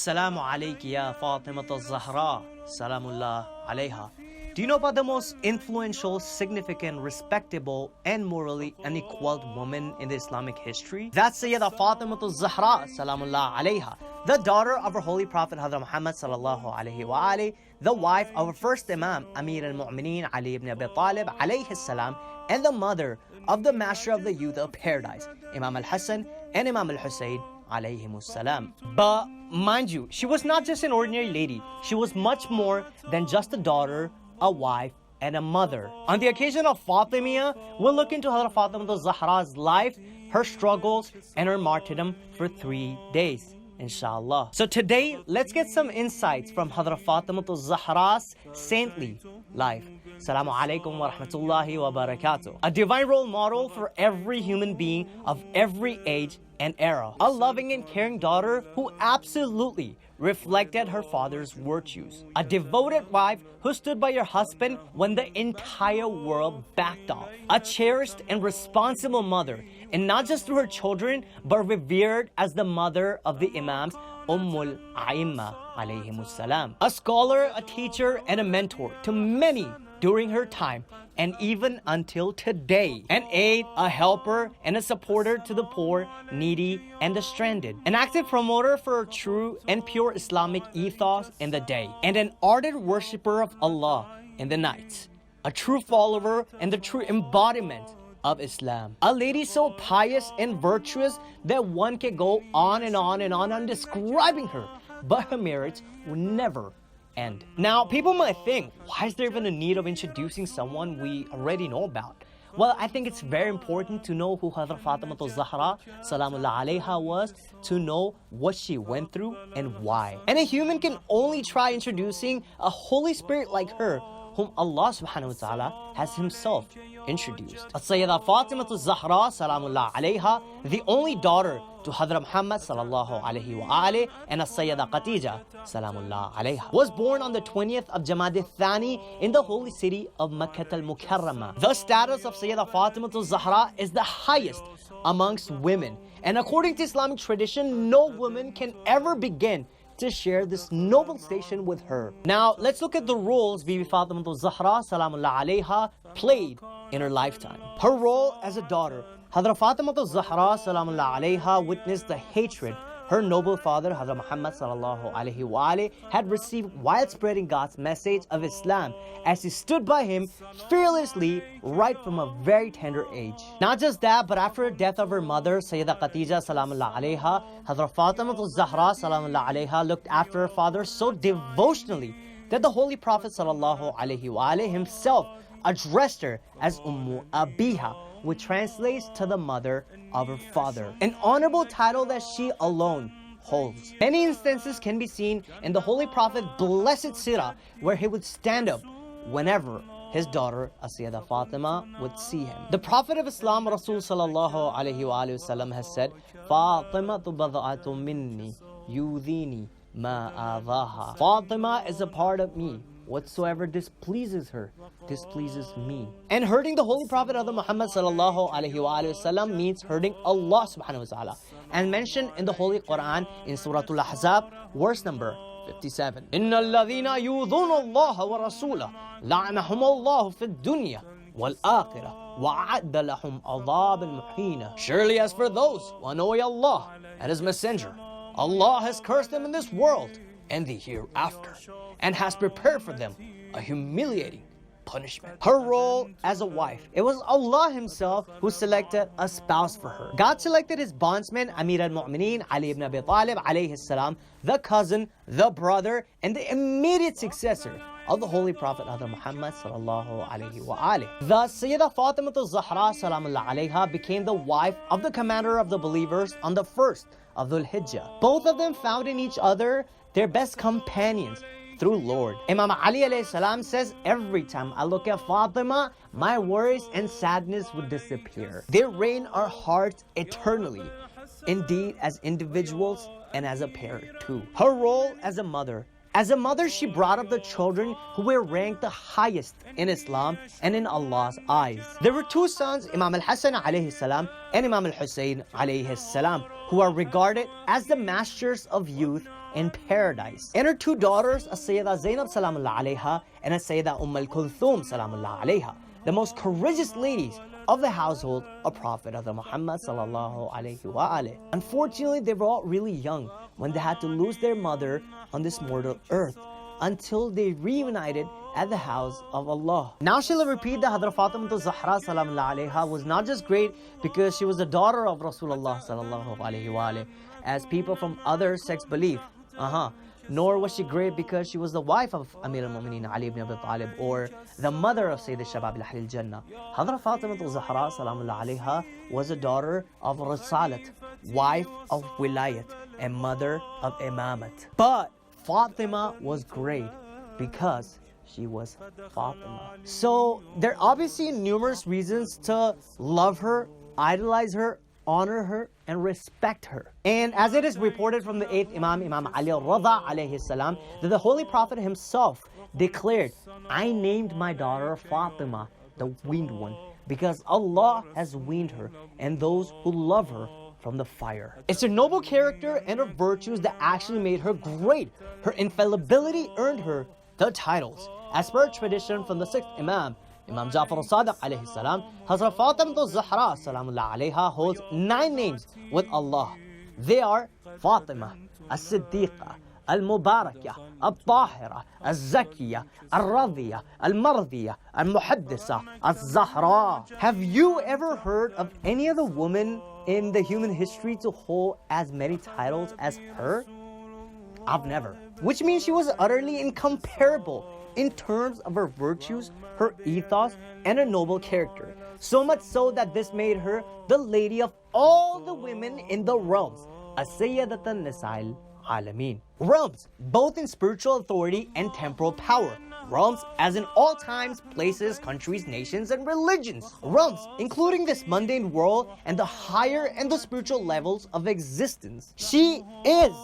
Assalamu alayki ya Fatimah al-Zahra, Salamullah alayha. Do you know about the most influential, significant, respectable, and morally unequaled woman in the Islamic history? That's Sayyidah Fatimah al-Zahra, Salamullah alayha, the daughter of our Holy Prophet Hazrat Muhammad sallallahu alayhi wa alayhi, the wife of our first Imam, Amir al-Mu'mineen Ali ibn Abi Talib alayhi salam, and the mother of the Master of the Youth of Paradise, Imam al-Hassan and Imam al-Hussein alayhimus salam. But mind you, she was not just an ordinary lady. She was much more than just a daughter, a wife, and a mother. On the occasion of Fatimiyya, we'll look into Hazrat Fatimah al-Zahra's life, her struggles, and her martyrdom for 3 days, inshallah. So today, let's get some insights from Hazrat Fatimah al-Zahra's saintly life. Assalamu alaikum wa rahmatullahi wa barakatuh. A divine role model for every human being of every age and era. A loving and caring daughter who absolutely reflected her father's virtues. A devoted wife who stood by her husband when the entire world backed off. A cherished and responsible mother, and not just to her children, but revered as the mother of the Imams, Ummul A'imma alayhimus salam. A scholar, a teacher, and a mentor to many during her time and even until today. An aid, a helper, and a supporter to the poor, needy, and the stranded. An active promoter for a true and pure Islamic ethos in the day. And an ardent worshipper of Allah in the night. A true follower and the true embodiment of Islam. A lady so pious and virtuous that one can go on and on and on describing her, but her merits will never end. Now, people might think, why is there even a need of introducing someone we already know about? Well, I think it's very important to know who Hazrat Fatimah al-Zahra, Salamullah alayha, was, to know what she went through and why. And a human can only try introducing a Holy Spirit like her, whom Allah subhanahu wa ta'ala has himself introduced. Sayyidah Fatimah al-Zahra, Salamullah alayha, the only daughter to Hazrat Muhammad sallallahu alayhi wa alayhi, and Sayyidah Khadija, Salamullah alayha, was born on the 20th of Jamad al-Thani in the holy city of Makkah al-Mukarramah. The status of Sayyidah Fatimah al-Zahra is the highest amongst women, and according to Islamic tradition, no woman can ever begin to share this noble station with her. Now, let's look at the roles Bibi Fatimah al-Zahra, Salamullah alayha, played in her lifetime. Her role as a daughter. Hazrat Fatimah al-Zahra, Salamullah alayha, witnessed the hatred her noble father, Hazrat Muhammad sallallahu alayhi wa alayhi, had received while spreading God's message of Islam, as he stood by him fearlessly right from a very tender age. Not just that, but after the death of her mother, Sayyidah Khadija salamullah alayha, Hazrat Fatimah al-Zahra salamullah alayha looked after her father so devotionally that the Holy Prophet sallallahu alayhi wa alayhi himself addressed her as Ummu Abiha, which translates to the mother of her father, an honorable title that she alone holds. Many instances can be seen in the Holy Prophet's blessed sirah, where he would stand up whenever his daughter Sayyidah Fatima would see him. The Prophet of Islam, Rasul sallallahu alayhi wa sallam, has said, Fatima bad'atu minni yudhini ma adaha. Fatima is a part of me. Whatsoever displeases her, displeases me. And hurting the Holy Prophet of Muhammad sallallahu alaihi wasallam means hurting Allah subhanahu wa ta'ala, and mentioned in the Holy Quran in Surah Al-Ahzab, verse number 57. Inna alladhina yudhuna Allah wa rasulah la'anahum Allah fi dunya wal akhirah wa a'adda lahum adhaban muhina. Surely as for those who annoy Allah and His Messenger, Allah has cursed them in this world and the hereafter, and has prepared for them a humiliating punishment. Her role as a wife. It was Allah himself who selected a spouse for her. God selected his bondsman, Amir al-Mu'mineen Ali ibn Abi Talib alayhi salam, the cousin, the brother, and the immediate successor of the Holy Prophet Muhammad sallallahu alayhi wa alayhi. Thus, Sayyidah Fatimah al-Zahra salamullah alayha became the wife of the commander of the believers on the 1st of Dhul Hijjah. Both of them found in each other their best companions through Lord. Imam Ali alayhi salam says, every time I look at Fatima, my worries and sadness would disappear. They reign our hearts eternally, indeed as individuals and as a pair too. Her role as a mother. As a mother, she brought up the children who were ranked the highest in Islam and in Allah's eyes. There were two sons, Imam al-Hassan alayhi salam and Imam al-Hussein alayhi salam, who are regarded as the masters of youth in paradise. And her two daughters, As-Sayyida Zainab Salamullah alayha and As-Sayyida Kulthum Salamullah alayha, the most courageous ladies of the household of Prophet Muhammad sallallahu alayhi wa alayhi. Unfortunately, they were all really young when they had to lose their mother on this mortal earth until they reunited at the house of Allah. Now she'll repeat that Hadrat Fatima Zahra salamullah alayha was not just great because she was the daughter of Rasulullah sallallahu alayhi wa alayhi, as people from other sects believe. Nor was she great because she was the wife of Amir al-Mu'mineen Ali ibn Abi Talib or the mother of Sayyid al-Shabab al-Ahl al-Jannah. Hadrat Fatima Zahra salamullah alayha was a daughter of Risalat, wife of Wilayat, and mother of Imamat. But Fatima was great because she was Fatima. So there are obviously numerous reasons to love her, idolize her, honor her, and respect her. And as it is reported from the 8th Imam, Imam Ali al-Rada alayhi salam, that the Holy Prophet himself declared, I named my daughter Fatima, the weaned one, because Allah has weaned her and those who love her from the fire. It's her noble character and her virtues that actually made her great. Her infallibility earned her the titles. As per tradition from the 6th Imam, Imam Ja'far al-Sadiq alayhi salam, Hazrat Fatima Zahra salamullah alayha holds 9 names with Allah. They are Fatima, As-Siddiqa, Al-Mubarakah, Al-Tahira, Al-Zakiyah, Al-Radiyah, Al-Mardiyah, Al-Muhaddisa, Al-Zahra. Have you ever heard of any other woman in the human history to hold as many titles as her? I've never. Which means she was utterly incomparable in terms of her virtues, her ethos, and her noble character. So much so that this made her the lady of all the women in the realms, As-Sayyidatan Nisa'il Alameen. Realms, both in spiritual authority and temporal power. Realms as in all times, places, countries, nations, and religions. Realms, including this mundane world and the higher and the spiritual levels of existence. She is,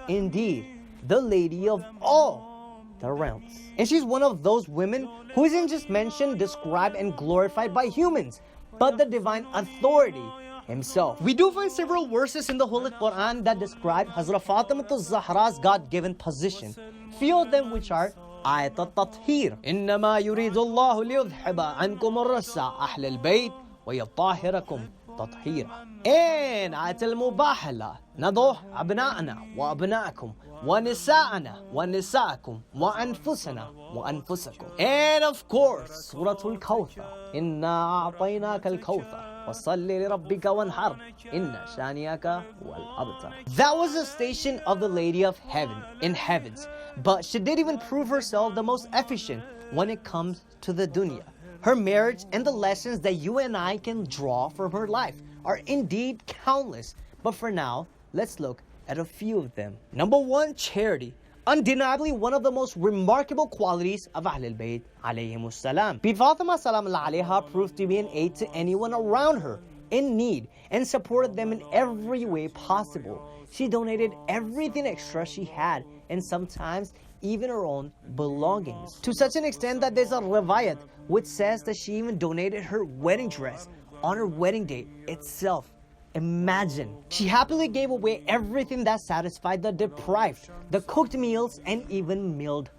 indeed, the lady of all the realms. And she's one of those women who isn't just mentioned, described, and glorified by humans, but the divine authority himself. We do find several verses in the Holy Quran that describe Hazrat Fatima Zahra's God-given position. Few of them which are آية التطهير إنما يريد الله ليذهب عنكم الرجس أهل البيت ويطهركم تطهيرا. And آية المباهلة نضح أبناءنا وأبناءكم ونساءنا ونساءكم وأنفسنا وأنفسكم. And of course سورة الكوثر إنا أعطيناك الكوثر وصل لربك وانحر إن شانئك هو الأبتر. That was the station of the Lady of Heaven in heavens, but she did even prove herself the most efficient when it comes to the dunya. Her marriage and the lessons that you and I can draw from her life are indeed countless, but for now, let's look at a few of them. Number 1, charity. Undeniably one of the most remarkable qualities of Ahlul Bayt alayhimus salam. Fatima salamullah alayha proved to be an aid to anyone around her in need and supported them in every way possible. She donated everything extra she had and sometimes even her own belongings. To such an extent that there's a riwayat which says that she even donated her wedding dress on her wedding day itself. Imagine. She happily gave away everything that satisfied the deprived, the cooked meals, and even milled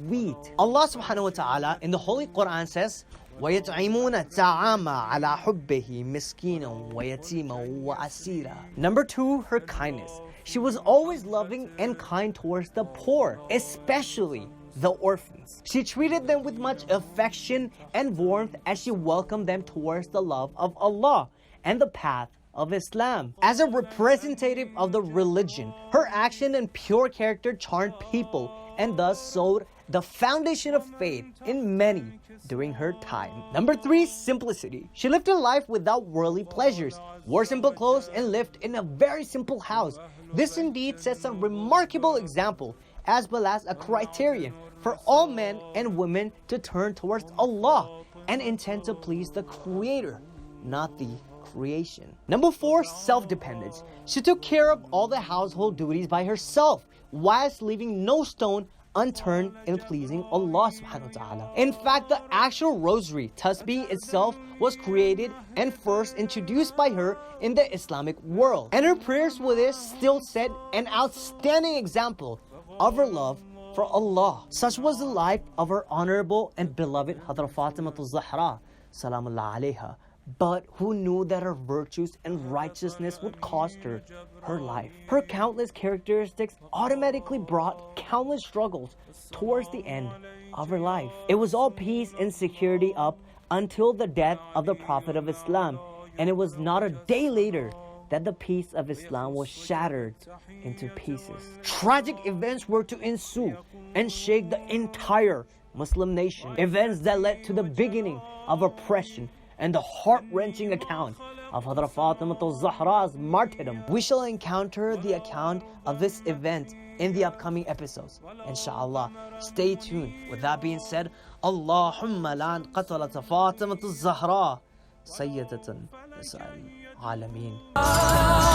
wheat. Allah subhanahu wa ta'ala in the Holy Quran says, وَيَطْعِمُونَ الطَّعَامَ عَلَى حُبِّهِ مِسْكِينًا وَيَتِيمًا وَأَسِيرًا. Number 2, her kindness. She was always loving and kind towards the poor, especially the orphans. She treated them with much affection and warmth as she welcomed them towards the love of Allah and the path of Islam. As a representative of the religion, her action and pure character charmed people and thus sowed the foundation of faith in many during her time. Number 3, simplicity. She lived a life without worldly pleasures, wore simple clothes, and lived in a very simple house. This indeed sets a remarkable example as well as a criterion for all men and women to turn towards Allah and intend to please the Creator, not the creation. Number 4, self-dependence. She took care of all the household duties by herself, whilst leaving no stone unturned in pleasing Allah subhanahu wa ta'ala. In fact, the actual rosary, tasbih itself, was created and first introduced by her in the Islamic world. And her prayers with it still set an outstanding example of her love for Allah. Such was the life of her honorable and beloved Hazrat Fatimatul Zahra, Salamullah alayha, but who knew that her virtues and righteousness would cost her her life. Her countless characteristics automatically brought countless struggles towards the end of her life. It was all peace and security up until the death of the Prophet of Islam, and it was not a day later that the peace of Islam was shattered into pieces. Tragic events were to ensue and shake the entire Muslim nation. Events that led to the beginning of oppression and the heart-wrenching account of Hazrat Fatimatul Zahra's martyrdom. We shall encounter the account of this event in the upcoming episodes, inshallah. Stay tuned. With that being said, Allahumma lan qatalat Fatimatul Zahra sayyidatan nisa'il alameen.